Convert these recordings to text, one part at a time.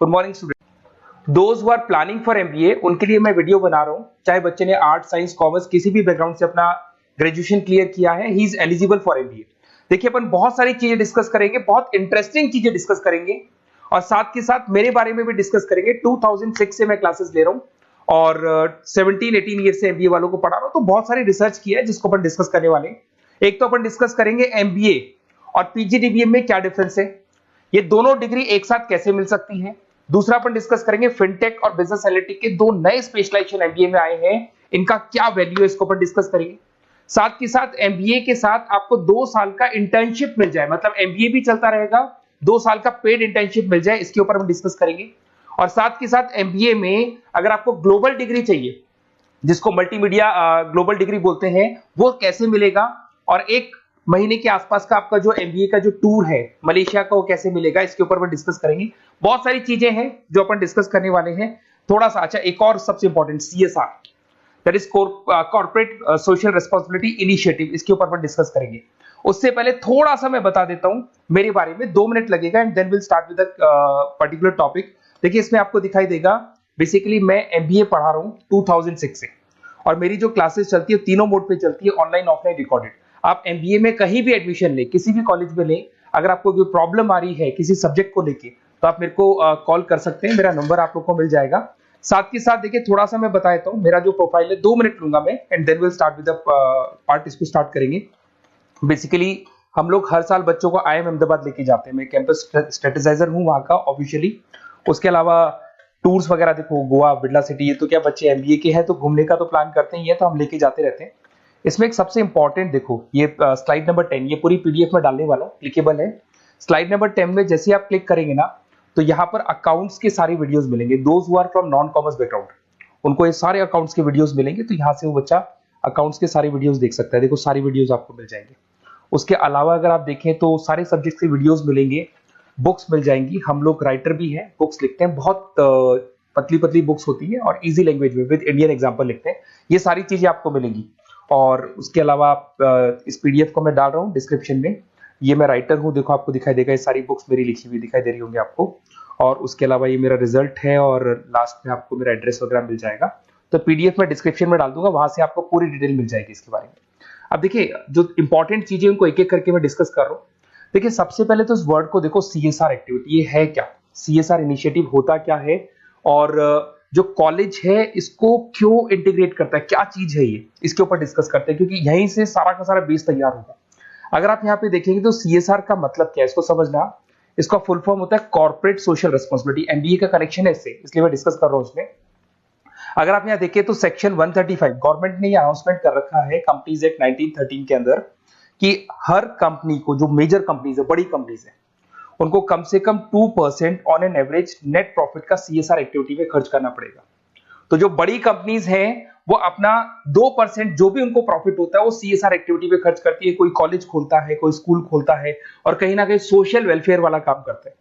Good morning student. Those who are planning for MBA उनके लिए मैं वीडियो बना रहा हूं। चाहे बच्चे ने आर्ट, साइंस, कॉमर्स किसी भी बैकग्राउंड से अपना ग्रेजुएशन क्लियर किया है, he is eligible for MBA. देखिए अपन बहुत सारी चीजें डिस्कस करेंगे, बहुत इंटरेस्टिंग चीजें डिस्कस करेंगे और साथ के साथ मेरे बारे में भी डिस्कस करेंगे। 2006 से मैं क्लासेस ले रहा हूं और 17-18 ईयर से एमबीए वालों को पढ़ा रहा हूं, तो बहुत सारी रिसर्च की है जिसको अपन डिस्कस करने वाले हैं। एक तो अपन डिस्कस करेंगे एमबीए और पीजीडीबीएम में क्या डिफरेंस है, ये दोनों डिग्री एक साथ कैसे मिल सकती है। दूसरा अपन डिस्कस करेंगे फिनटेक और बिजनेस एनालिटिक के दो नए स्पेशलाइजेशन एमबीए में आए हैं, इनका क्या वैल्यू है इसको अपन डिस्कस करेंगे। साथ के साथ एमबीए के साथ आपको 2 साल का इंटर्नशिप मिल जाए, मतलब एमबीए भी चलता रहेगा, 2 साल का पेड इंटर्नशिप मिल जाए, इसके ऊपर हम डिस्कस करेंगे। और साथ के साथ एमबीए में अगर आपको ग्लोबल डिग्री चाहिए, जिसको मल्टीमीडिया ग्लोबल डिग्री बोलते हैं, वो कैसे मिलेगा, और 1 महीने के आसपास का आपका जो एमबीए का जो टूर है मलेशिया का, वो कैसे मिलेगा, इसके ऊपर अपन डिस्कस करेंगे। बहुत सारी चीजें हैं जो अपन डिस्कस करने वाले हैं। थोड़ा सा अच्छा, एक और सबसे important CSR, that is corporate social responsibility initiative, इसके ऊपर अपन डिस्कस करेंगे। उससे पहले थोड़ा सा मैं बता देता हूं मेरे बारे में, 2 मिनट लगेगा and then will start with particular topic. देखिए इसमें आपको दिखाई देगा, बेसिकली मैं एमबीए पढ़ा रहा हूं 2006 से और मेरी जो क्लासेस चलती है तीनों मोड पे चलती है, ऑनलाइन, ऑफलाइन, रिकॉर्डेड। आप एमबीए में कहीं भी एडमिशन लें, किसी भी कॉलेज में लें, अगर आपको कोई प्रॉब्लम आ रही है किसी सब्जेक्ट को लेके, तो आप मेरे को कॉल कर सकते हैं, मेरा नंबर आप लोग को मिल जाएगा। साथ के साथ देखिए थोड़ा सा मैं बता देता हूँ, मेरा जो प्रोफाइल है 2 मिनट लूंगा मैं and then will start with the part, इसको स्टार्ट करेंगे। बेसिकली हम लोग हर साल बच्चों को आईएम अहमदाबाद लेके जाते हैं, मैं कैंपस स्ट्रेटेजाइजर हूँ वहाँ का ऑफिशियली। उसके अलावा टूर्स वगैरह, देखो गोवा, बिरला सिटी, ये तो क्या बच्चे एमबीए के हैं तो घूमने का तो प्लान करते ही है, तो हम लेके जाते रहते हैं। इसमें एक सबसे इंपॉर्टेंट देखो, ये स्लाइड नंबर 10, ये पूरी पीडीएफ में डालने वाला हूँ, क्लिकेबल है। स्लाइड नंबर 10 में जैसे आप क्लिक करेंगे ना, तो यहाँ पर अकाउंट्स के सारी वीडियोस मिलेंगे। Those who are from non commerce background, उनको ये सारे अकाउंट्स के वीडियोस मिलेंगे, तो यहाँ से वो बच्चा अकाउंट्स के सारे वीडियोस देख सकता है। देखो सारी वीडियोस आपको मिल जाएंगे। उसके अलावा अगर आप देखें तो सारे सब्जेक्ट के वीडियोस मिलेंगे, बुक्स मिल जाएंगी। हम लोग राइटर भी हैं, बुक्स लिखते हैं, बहुत पतली पतली बुक्स होती है और इजी लैंग्वेज में विद इंडियन एग्जांपल लिखते हैं। ये सारी चीजें आपको मिलेंगी। और उसके अलावा इस पीडीएफ को मैं डाल रहा हूँ डिस्क्रिप्शन में, ये मैं राइटर हूँ, देखो आपको दिखाई देगा, ये सारी बुक्स मेरी लिखी हुई दिखाई दे रही होंगी आपको। और उसके अलावा ये मेरा रिजल्ट है और लास्ट में आपको मेरा एड्रेस वगैरह मिल जाएगा। तो पीडीएफ में डिस्क्रिप्शन में डाल दूंगा, वहां से आपको पूरी डिटेल मिल जाएगी इसके बारे में। अब देखिए जो इंपॉर्टेंट चीजें उनको एक एक करके मैं डिस्कस कर रहा हूँ। देखिए सबसे पहले तो इस वर्ड को देखो, सीएसआर एक्टिविटी, ये है क्या, सीएसआर इनिशिएटिव होता क्या है, और जो कॉलेज है इसको क्यों इंटीग्रेट करता है, क्या चीज है ये, इसके ऊपर डिस्कस करते हैं, क्योंकि यहीं से सारा का सारा बेस तैयार होगा। अगर आप यहाँ पे देखेंगे तो सीएसआर का मतलब क्या है, इसको समझना। इसका फुल फॉर्म होता है कॉर्पोरेट सोशल रिस्पांसिबिलिटी। एमबीए का कनेक्शन है इससे, इसलिए मैं डिस्कस कर रहा हूँ इसमें। अगर आप यहाँ देखें तो सेक्शन 135, गवर्नमेंट ने ये अनाउंसमेंट कर रखा है कंपनीज एक्ट 1913 के अंदर, कि हर कंपनी को, जो मेजर कंपनीज है, बड़ी कंपनीज है, उनको कम से कम 2% on an average net profit का सीएसआर एक्टिविटी में खर्च करना पड़ेगा। तो जो बड़ी कंपनीज हैं वो अपना 2% जो भी उनको प्रॉफिट होता है वो सीएसआर एक्टिविटी पे खर्च करती है। कोई कॉलेज खोलता है, कोई स्कूल खोलता है और कहीं ना कहीं सोशल वेलफेयर वाला काम करता है।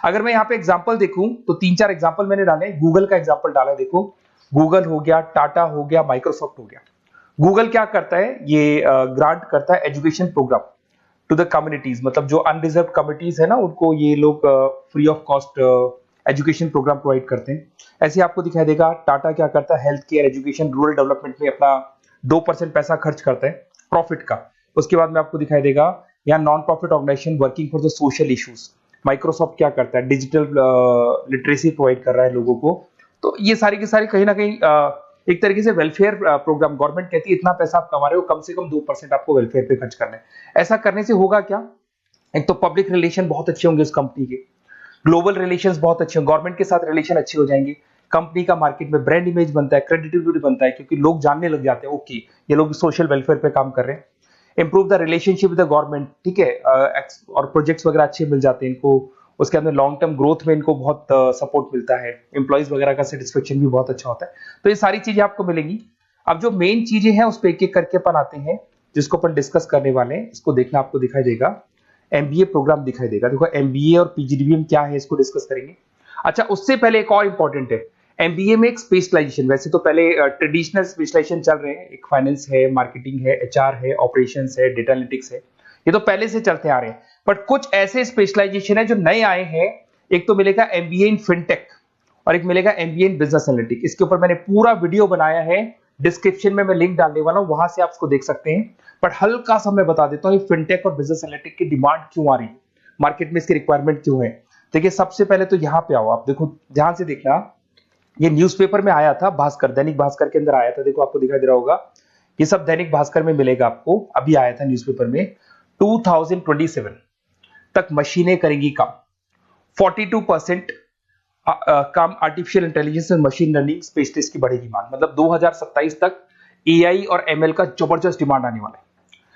अगर मैं यहाँ पे एग्जांपल देखूं तो 3-4 एग्जांपल मैंने डाले। गूगल का एग्जांपल डाला, देखो गूगल हो गया, टाटा हो गया, माइक्रोसॉफ्ट हो गया। गूगल क्या करता है, ये ग्रांट करता है education programme to the communities, मतलब जो अनरिजर्व कम्युनिटीज है ना, उनको ये लोग free of cost education programme provide करते हैं। ऐसे आपको दिखाई देगा टाटा क्या करता है, health care, education, rural development में अपना 2% पैसा खर्च करता है प्रॉफिट का। उसके बाद में आपको दिखाई देगा यहाँ non profit organisation working for the social issues. Microsoft क्या करता है, डिजिटल लिटरेसी प्रोवाइड कर रहा है लोगों को। तो ये सारी की सारी कहीं ना कहीं एक तरीके से वेलफेयर प्रोग्राम। गवर्नमेंट कहती है इतना पैसा आप कमा रहे हो, कम से कम 2% आपको वेलफेयर पे खर्च करना है। ऐसा करने से होगा क्या, एक तो पब्लिक रिलेशन बहुत अच्छे होंगे उस कंपनी के, ग्लोबल रिलेशंस बहुत अच्छे होंगे, गवर्नमेंट के साथ रिलेशन अच्छे हो जाएंगे, कंपनी का मार्केट में ब्रांड इमेज बनता है, क्रेडिबिलिटी बनता है, क्योंकि लोग जानने लग जाते हैं ओके ये लोग सोशल वेलफेयर पे काम कर रहे हैं। Improve the relationship with the government, ठीक है, और प्रोजेक्ट्स वगैरह अच्छे मिल जाते हैं इनको। उसके अंदर लॉन्ग टर्म ग्रोथ में इनको बहुत सपोर्ट मिलता है, एम्प्लॉइज वगैरह का सेटिस्फेक्शन भी बहुत अच्छा होता है। तो ये सारी चीजें आपको मिलेंगी। अब जो मेन चीजें हैं उस पर एक एक करके अपन आते हैं, जिसको अपन डिस्कस करने वाले हैं। इसको देखना, आपको दिखाई देगा एमबीए प्रोग्राम दिखाई देगा। देखो एमबीए और पीजीडीबीएम क्या है, इसको डिस्कस करेंगे। अच्छा, उससे पहले एक और इंपॉर्टेंट है, एमबीए में एक स्पेशलाइजेशन। वैसे तो पहले ट्रेडिशनल स्पेशलाइजेशन चल रहे हैं, एक फाइनेंस है, मार्केटिंग है, एचआर है, ऑपरेशंस है, डेटा एनालिटिक्स है, ये तो पहले से चलते आ रहे हैं। बट कुछ ऐसे स्पेशलाइजेशन है जो नए आए हैं, एक तो मिलेगा एमबीए इन फिनटेक और एक मिलेगा एमबीए इन बिजनेस एनालिटिक्स। इसके ऊपर मैंने पूरा वीडियो बनाया है, डिस्क्रिप्शन में मैं लिंक डालने वाला हूं, वहां से आप इसको देख सकते हैं। बट हल्का सा मैं बता देता हूं फिनटेक और बिजनेस एनालिटिक्स की डिमांड क्यों आ रही है, मार्केट में इसकी रिक्वायरमेंट क्यों है। देखिए सबसे पहले तो यहाँ पे आओ, आप देखो ध्यान से देखना, ये न्यूज़पेपर में आया था, भास्कर, दैनिक भास्कर के अंदर आया था। देखो आपको दिखाई दे रहा होगा, ये सब दैनिक भास्कर में मिलेगा आपको, अभी आया था न्यूज़पेपर में। 2027 तक मशीनें करेंगी काम, 42% काम artificial intelligence and machine learning specialist की बढ़ेगी मांग। मतलब 2027 तक एआई और एमएल का जबरदस्त डिमांड आने वाला है।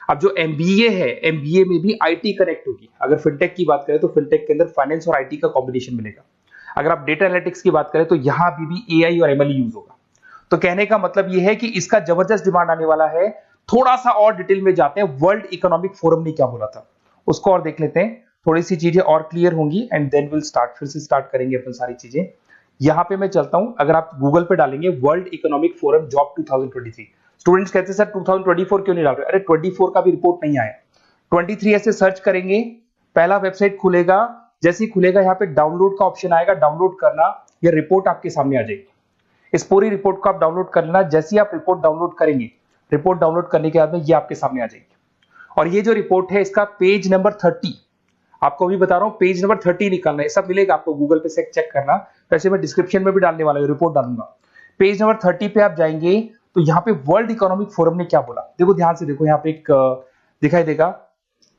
अब जो एमबीए है, एमबीए में भी आईटी कनेक्ट होगी। अगर फिनटेक की बात करें तो फिनटेक के अंदर फाइनेंस और आईटी का कॉम्बिनेशन मिलेगा। अगर आप डेटा एनालिटिक्स की बात करें तो यहां भी एआई और एमएल यूज होगा। तो कहने का मतलब यह है कि इसका जबरदस्त डिमांड आने वाला है। थोड़ा सा और डिटेल में जाते हैं, वर्ल्ड इकोनॉमिक फोरम ने क्या बोला था उसको और देख लेते हैं, थोड़ी सी चीजें और क्लियर होंगी एंड देन विल स्टार्ट, फिर से स्टार्ट करेंगे अपन सारी चीजें। यहां पे मैं चलता हूं, अगर आप गूगल पे डालेंगे world economic forum job 2023, students कहते हैं सर 2024 क्यों नहीं डाल रहे? अरे 24 का भी रिपोर्ट नहीं आया, 23 ऐसे सर्च करेंगे, पहला वेबसाइट खुलेगा, जैसे ही खुलेगा यहाँ पे डाउनलोड का ऑप्शन आएगा, डाउनलोड करना, ये रिपोर्ट आपके सामने आ जाएगी। इस पूरी रिपोर्ट को आप डाउनलोड कर लेना। जैसे ही आप रिपोर्ट डाउनलोड करेंगे, रिपोर्ट डाउनलोड करने के बाद में ये आपके सामने आ जाएगी। और ये जो रिपोर्ट है इसका पेज नंबर 30, आपको भी बता रहा हूं, पेज नंबर 30 निकालना है, सब मिलेगा आपको गूगल पे से चेक करना। वैसे मैं डिस्क्रिप्शन में भी डालने वाला हूं, रिपोर्ट डालूंगा। पेज नंबर 30 पे आप जाएंगे तो यहाँ पे वर्ल्ड इकोनॉमिक फोरम ने क्या बोला, देखो ध्यान से देखो, यहाँ पे एक दिखाई देगा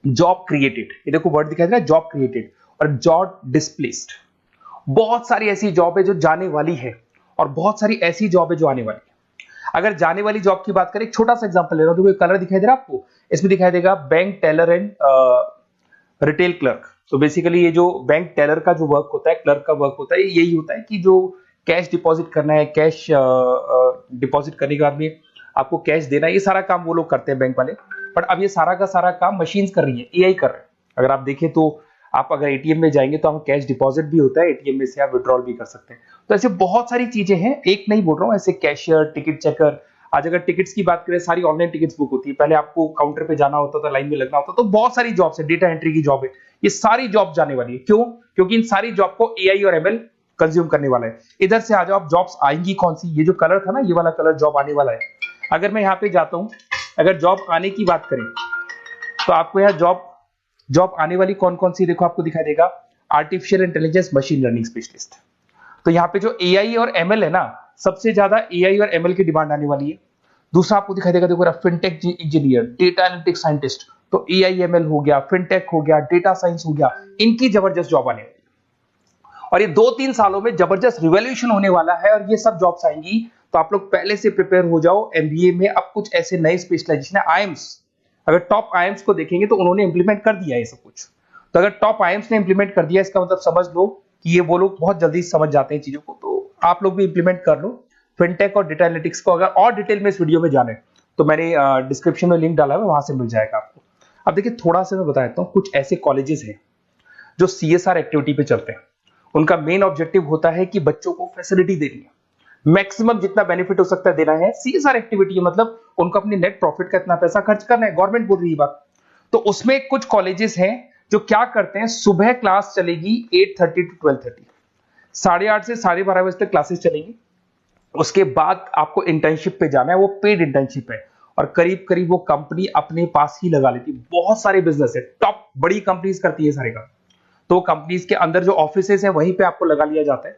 जॉब क्रिएटेड, ये देखो वर्ड दिखाई दे रहा है जॉब क्रिएटेड और जॉब डिस्प्लेस्ड। बहुत सारी ऐसी जॉब है जो जाने वाली है और बहुत सारी ऐसी जॉब है जो आने वाली है। अगर जाने वाली जॉब की बात करें, एक छोटा सा एग्जांपल ले रहा हूं, देखो कलर दिखाई दे रहा है आपको, इसमें दिखाई देगा bank teller and retail clerk. तो बेसिकली ये जो बैंक टेलर का जो वर्क होता है, क्लर्क का वर्क होता है, यही होता है कि जो कैश डिपॉजिट करना है, कैश डिपॉजिट करने के बाद में आपको कैश देना है, ये सारा काम वो लोग करते हैं बैंक वाले। बट अब ये सारा का सारा काम मशीन्स कर रही है, एआई कर रहे हैं। अगर आप देखें तो आप अगर एटीएम में जाएंगे तो आपको कैश डिपॉजिट भी होता है, एटीएम में से आप विड्रॉल भी कर सकते हैं। तो ऐसे बहुत सारी चीजें हैं, एक नहीं बोल रहा हूँ, ऐसे कैशियर, टिकट चेकर। आज अगर टिकट्स की बात करें, सारी ऑनलाइन टिकट्स बुक होती है, पहले आपको काउंटर पे जाना होता था, लाइन में लगना होता, तो बहुत सारी जॉब्स है, डेटा एंट्री की जॉब है, ये सारी जॉब जाने वाली है। क्यों? क्योंकि इन सारी जॉब को एआई और एमएल कंज्यूम करने वाला है। इधर से आ जाओ, आप जॉब्स आएंगी कौन सी, ये जो कलर था ना, ये वाला कलर जॉब आने वाला है। अगर मैं यहाँ पे जाता हूं, अगर जॉब आने की बात करें तो आपको यहाँ जॉब आने वाली कौन कौन सी, देखो आपको दिखाई देगा artificial intelligence machine learning specialist. तो यहाँ पे जो एआई और एमएल है ना, सबसे ज्यादा एआई और एमएल की डिमांड आने वाली है। दूसरा आपको दिखाई देगा, देखो fintech engineer, data analytics scientist, तो एआई एमएल हो गया, फिनटेक हो गया, डेटा साइंस हो गया, इनकी जबरदस्त जॉब आने वाली है। और ये 2-3 सालों में जबरदस्त रिवॉल्यूशन होने वाला है और ये सब जॉब्स आएंगी। तो आप लोग पहले से प्रिपेयर हो जाओ। एमबीए में अब कुछ ऐसे नए स्पेशलाइजेशन है, आईएम्स, अगर टॉप आईएम्स को देखेंगे तो उन्होंने इंप्लीमेंट कर दिया है ये सब कुछ। तो अगर टॉप आईएम्स ने इंप्लीमेंट कर दिया, इसका मतलब समझ लो कि ये वो लोग बहुत जल्दी समझ जाते हैं चीजों को, तो आप लोग भी इंप्लीमेंट कर लो फिनटेक और डेटा एनालिटिक्स को। अगर और डिटेल में इस वीडियो में जाने तो मैंने डिस्क्रिप्शन में लिंक डाला है, वहां से मिल जाएगा आपको। अब देखिए थोड़ा सा मैं बता देता हूँ, कुछ ऐसे कॉलेजेस हैं जो सीएसआर एक्टिविटी पे चलते हैं। उनका मेन ऑब्जेक्टिव होता है कि बच्चों को फैसिलिटी देनी है, मैक्सिमम जितना बेनिफिट हो सकता है देना है। सीएसआर एक्टिविटी मतलब उनको अपने नेट प्रॉफिट का इतना पैसा खर्च करना है, गवर्नमेंट बोल रही है बात। तो उसमें कुछ कॉलेजेस हैं जो क्या करते हैं, सुबह क्लास चलेगी 8:30 to 12:30, 8:30 से 12:30 बजे तक क्लासेस चलेंगी। उसके बाद आपको इंटर्नशिप पे जाना है, वो पेड इंटर्नशिप है और करीब करीब वो कंपनी अपने पास ही लगा लेती है। बहुत सारे बिजनेस है, टॉप बड़ी कंपनीज करती है सारे काम। तो कंपनीज के अंदर जो ऑफिसेज है वहीं पे आपको लगा लिया जाता है।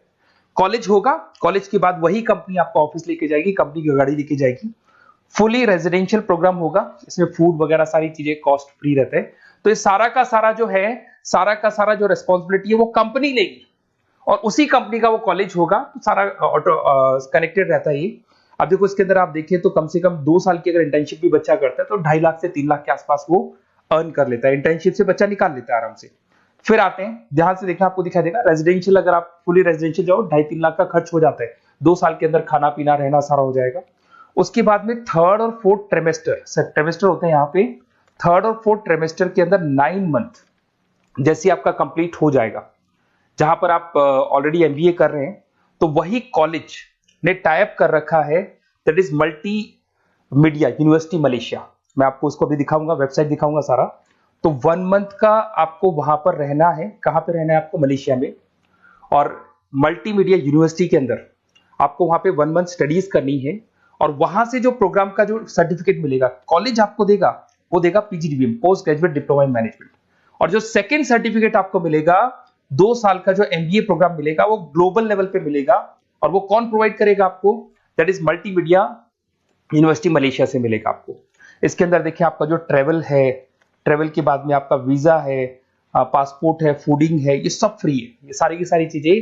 कॉलेज होगा, कॉलेज के बाद वही कंपनी आपको ऑफिस लेके जाएगी, कंपनी की गाड़ी लेके जाएगी। फुली रेजिडेंशियल प्रोग्राम होगा, इसमें फूड वगैरह सारी चीजें कॉस्ट फ्री रहते हैं। तो ये सारा का सारा जो है, सारा का सारा जो रेस्पॉन्सिबिलिटी है वो कंपनी लेगी और उसी कंपनी का वो कॉलेज होगा। तो सारा ऑटो कनेक्टेड रहता है ये। अब देखो इसके अंदर आप देखें तो कम से कम 2 साल की अगर इंटर्नशिप भी बच्चा करता है तो 2.5 लाख से 3 लाख के आसपास वो अर्न कर लेता है, इंटर्नशिप से बच्चा निकाल लेता है आराम से। फिर आते हैं, ध्यान से देखना, आपको दिखाई देगा रेजिडेंशियल, अगर आप फुली रेजिडेंशियल जाओ 2.5-3 लाख का खर्च हो जाता है। 2 साल के अंदर खाना पीना रहना सारा हो जाएगा। उसके बाद में थर्ड और फोर्थ ट्रेमेस्टर होते हैं यहाँ पे। थर्ड और फोर्थ ट्रेमेस्टर के अंदर 9 मंथ जैसे आपका कंप्लीट हो जाएगा, जहां पर आप ऑलरेडी एमबीए कर रहे हैं, तो वही कॉलेज ने टाइप कर रखा है, that is multi media university Malaysia. मैं आपको उसको भी दिखाऊंगा, वेबसाइट दिखाऊंगा सारा। तो 1 मंथ का आपको वहां पर रहना है। कहां पे रहना है आपको? मलेशिया में। और मल्टीमीडिया यूनिवर्सिटी के अंदर आपको वहां पे 1 मंथ स्टडीज करनी है और वहां से जो प्रोग्राम का जो सर्टिफिकेट मिलेगा कॉलेज आपको देगा, वो देगा PGDBM, post graduate diploma in management. और जो सेकंड सर्टिफिकेट आपको मिलेगा 2 साल का जो एमबीए प्रोग्राम मिलेगा वो ग्लोबल लेवल पे मिलेगा। और वो कौन प्रोवाइड करेगा आपको? That is multimedia university Malaysia से मिलेगा आपको। इसके अंदर देखिए आपका जो ट्रेवल है, ट्रेवल के बाद में आपका वीजा है, पासपोर्ट है, फूडिंग है, ये सब फ्री है। ये सारी की सारी चीजें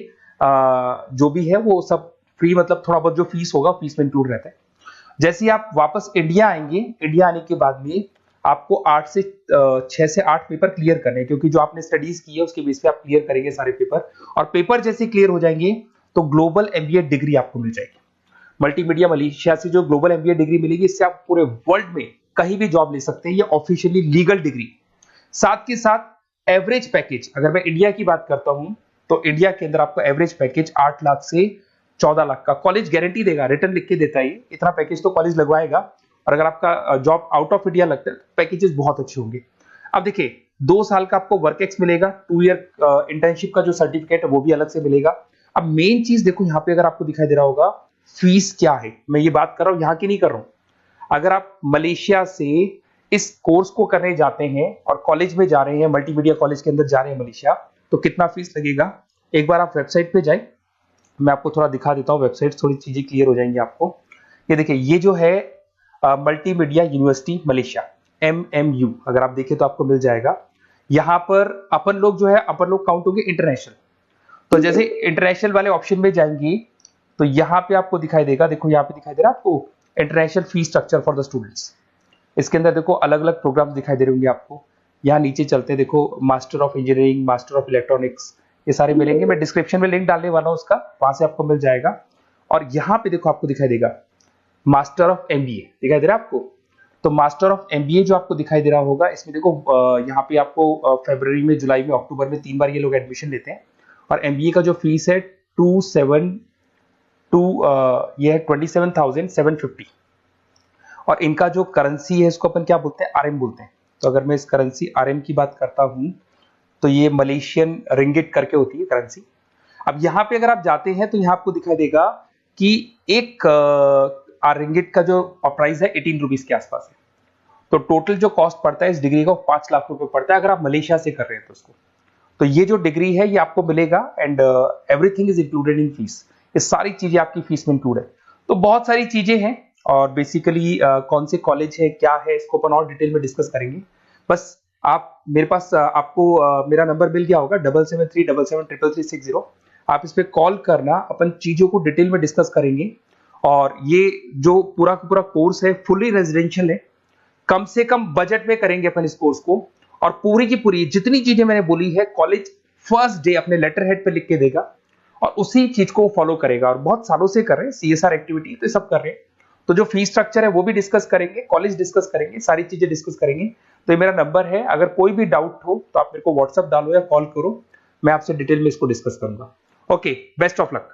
जो भी है वो सब फ्री, मतलब थोड़ा बहुत जो फीस होगा फीस में इंक्लूड रहता है। जैसे ही आप वापस इंडिया आएंगे, इंडिया आने के बाद में आपको 6 से 8 पेपर क्लियर करने हैं, क्योंकि जो आपने स्टडीज की है उसके बेस पे आप क्लियर करेंगे सारे पेपर। और पेपर जैसे क्लियर हो जाएंगे तो ग्लोबल एमबीए डिग्री आपको मिल जाएगी। मल्टीमीडिया मलेशिया से जो ग्लोबल एमबीए डिग्री मिलेगी, इससे आप पूरे वर्ल्ड में कहीं भी जॉब ले सकते हैं। ये ऑफिशियली लीगल डिग्री। साथ के साथ एवरेज पैकेज, अगर मैं इंडिया की बात करता हूं तो इंडिया के अंदर आपको एवरेज पैकेज 8 लाख से 14 लाख का कॉलेज गारंटी देगा, रिटर्न लिख के देता है। इतना पैकेज तो कॉलेज लगवाएगा। और अगर आपका जॉब आउट ऑफ इंडिया लगता है तो पैकेजेस बहुत अच्छे होंगे। अब देखिए 2 साल का आपको वर्क एक्स मिलेगा, 2 ईयर इंटर्नशिप का जो सर्टिफिकेट है वो भी अलग से मिलेगा। अब मेन चीज देखो यहाँ पे, अगर आपको दिखाई दे रहा होगा फीस क्या है, मैं ये बात कर रहा हूं यहाँ की नहीं कर रहा हूं। अगर आप मलेशिया से इस कोर्स को करने जाते हैं और कॉलेज में जा रहे हैं, मल्टीमीडिया कॉलेज के अंदर जा रहे हैं मलेशिया, तो कितना फीस लगेगा? एक बार आप वेबसाइट पे जाए, मैं आपको थोड़ा दिखा देता हूँ, वेबसाइट थोड़ी चीजें क्लियर हो जाएंगी आपको। ये देखिए, ये जो है मल्टीमीडिया यूनिवर्सिटी मलेशिया, MMU, अगर आप देखें तो आपको मिल जाएगा। यहाँ पर अपन लोग जो है, अपन लोग काउंट होंगे इंटरनेशनल। तो जैसे इंटरनेशनल वाले ऑप्शन में जाएंगे तो यहाँ पे आपको दिखाई देगा, देखो यहाँ पे दिखाई दे रहा है आपको international fee structure for the students. इसके अंदर देखो अलग अलग प्रोग्राम दिखाई दे रहे होंगे आपको। यहाँ नीचे चलते हैं, देखो master of engineering, master of electronics, ये सारे मिलेंगे। मैं डिस्क्रिप्शन में लिंक डालने वाला हूँ उसका, वहां से आपको मिल जाएगा। और यहाँ पे देखो आपको दिखाई देगा मास्टर ऑफ एमबीए, दिखाई दे रहा है आपको। तो मास्टर ऑफ एमबीए जो आपको दिखाई दे रहा होगा, इसमें देखो यहाँ पे आपको फरवरी में, जुलाई में, अक्टूबर में 3 बार ये लोग एडमिशन लेते हैं। और एमबीए का जो फीस है 27,750। और इनका जो करेंसी है इसको अपन क्या बोलते हैं? RM बोलते हैं। तो अगर मैं इस करेंसी RM की बात करता हूं तो ये मलेशियन रिंगिट करके होती है करेंसी। अब यहाँ पे अगर आप जाते हैं तो यहाँ आपको दिखाई देगा कि एक रिंगिट का जो प्राइस है 18 रुपीज के आसपास है। तो टोटल जो कॉस्ट पड़ता है इस डिग्री का 5 लाख रुपए पड़ता है, अगर आप मलेशिया से कर रहे हैं तो उसको। तो ये जो डिग्री है ये आपको मिलेगा and everything is included in fees. ये सारी चीजें आपकी फीस में इंक्लूड है। तो बहुत सारी चीजें हैं और बेसिकली कौन से कॉलेज है, क्या है, इसको अपन और डिटेल में डिस्कस करेंगे। बस आप मेरे पास आपको मेरा नंबर मिल गया होगा 7737733360। आप इस पे कॉल करना, अपन चीजों को डिटेल में डिस्कस करेंगे। और ये जो पूरा का पूरा कोर्स है फुली रेजिडेंशियल है, कम से कम बजट में करेंगे अपन इस कोर्स को। और पूरी की पूरी जितनी चीजें मैंने बोली है कॉलेज फर्स्ट डे अपने लेटर हेड पे लिख के देगा और उसी चीज को फॉलो करेगा। और बहुत सालों से कर रहे हैं, CSR एक्टिविटी तो सब कर रहे हैं। तो जो फीस स्ट्रक्चर है वो भी डिस्कस करेंगे, कॉलेज डिस्कस करेंगे, सारी चीजें डिस्कस करेंगे। तो ये मेरा नंबर है, अगर कोई भी डाउट हो तो आप मेरे को व्हाट्सएप डालो या कॉल करो, मैं आपसे डिटेल में इसको डिस्कस करूंगा। Okay, best of luck.